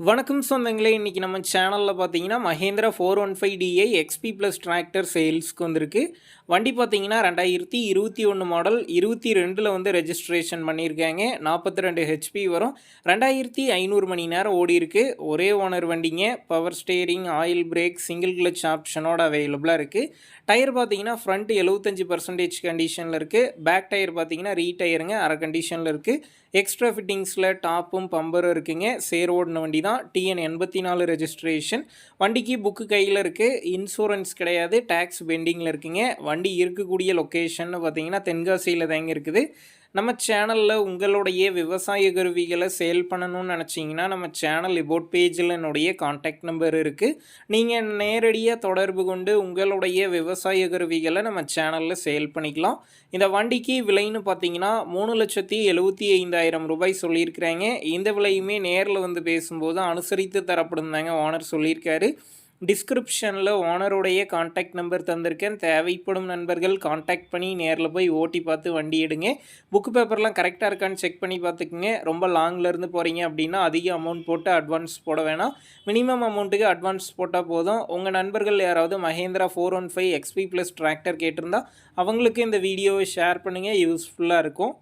வணக்கம் சொந்தங்களே, இன்றைக்கி நம்ம சேனலில் பார்த்தீங்கன்னா Mahindra 415DI XP plus tractor சேல்ஸ்க்கு வந்திருக்கு. வண்டி பார்த்தீங்கன்னா 2021 மாடல் 22ல் வந்து ரெஜிஸ்ட்ரேஷன் பண்ணியிருக்காங்க. 42 ஹெச்பி வரும். 2500 மணி நேரம் ஓடி இருக்கு. ஒரே ஓனர் வண்டிங்க. Power steering, oil brake, single clutch ஆப்ஷனோட அவைலபிளாக இருக்குது. டயர் பார்த்தீங்கன்னா ஃப்ரண்ட் 75% கண்டிஷனில் இருக்குது. பேக் டயர் பார்த்தீங்கன்னா ரீடயருங்க, அரை கண்டிஷனில் இருக்குது. எக்ஸ்ட்ரா ஃபிட்டிங்ஸில் டாப்பும் பம்பரும் இருக்குங்க. சேர் ஓடின வண்டி தான். TN 84 registration. வண்டிக்கு புக்கு கையில் இருக்குது. இன்சூரன்ஸ் கிடையாது. டேக்ஸ் பெண்டிங்கில் இருக்குங்க. வண்டி இருக்கக்கூடிய லொக்கேஷன் பார்த்தீங்கன்னா தென்காசியில் தாங்க இருக்குது. நம்ம சேனலில் உங்களுடைய விவசாய கருவிகளை சேல் பண்ணணும்னு நினச்சிங்கன்னா நம்ம சேனல் எபோட் பேஜில் என்னுடைய கான்டாக்ட் நம்பர் இருக்குது. நீங்கள் நேரடியாக தொடர்பு கொண்டு உங்களுடைய விவசாய கருவிகளை நம்ம சேனலில் சேல் பண்ணிக்கலாம். இந்த வண்டிக்கு விலைன்னு பார்த்தீங்கன்னா 3,75,000 ரூபாய் சொல்லியிருக்கிறாங்க. இந்த விலையுமே நேரில் வந்து பேசும்போது அனுசரித்து தரப்படும் தாங்க ஓனர் சொல்லியிருக்காரு. டிஸ்கிரிப்ஷனில் ஓனருடைய கான்டாக்ட் நம்பர் தந்திருக்கேன். தேவைப்படும் நண்பர்கள் கான்டாக்ட் பண்ணி நேரில் போய் ஓட்டி பார்த்து வண்டி எடுங்க. புக்கு பேப்பர்லாம் கரெக்டாக இருக்கான்னு செக் பண்ணி பார்த்துக்குங்க. ரொம்ப லாங்லேருந்து போகிறீங்க அப்படின்னா அதிக அமௌண்ட் போட்டு அட்வான்ஸ் போட வேணாம். மினிமம் அமௌண்ட்டுக்கு அட்வான்ஸ் போட்டால் போதும். உங்கள் நண்பர்கள் யாராவது மஹேந்திரா 415 XP ப்ளஸ் டிராக்டர் கேட்டிருந்தா அவங்களுக்கு இந்த வீடியோவை ஷேர் பண்ணுங்கள். யூஸ்ஃபுல்லாக இருக்கும்.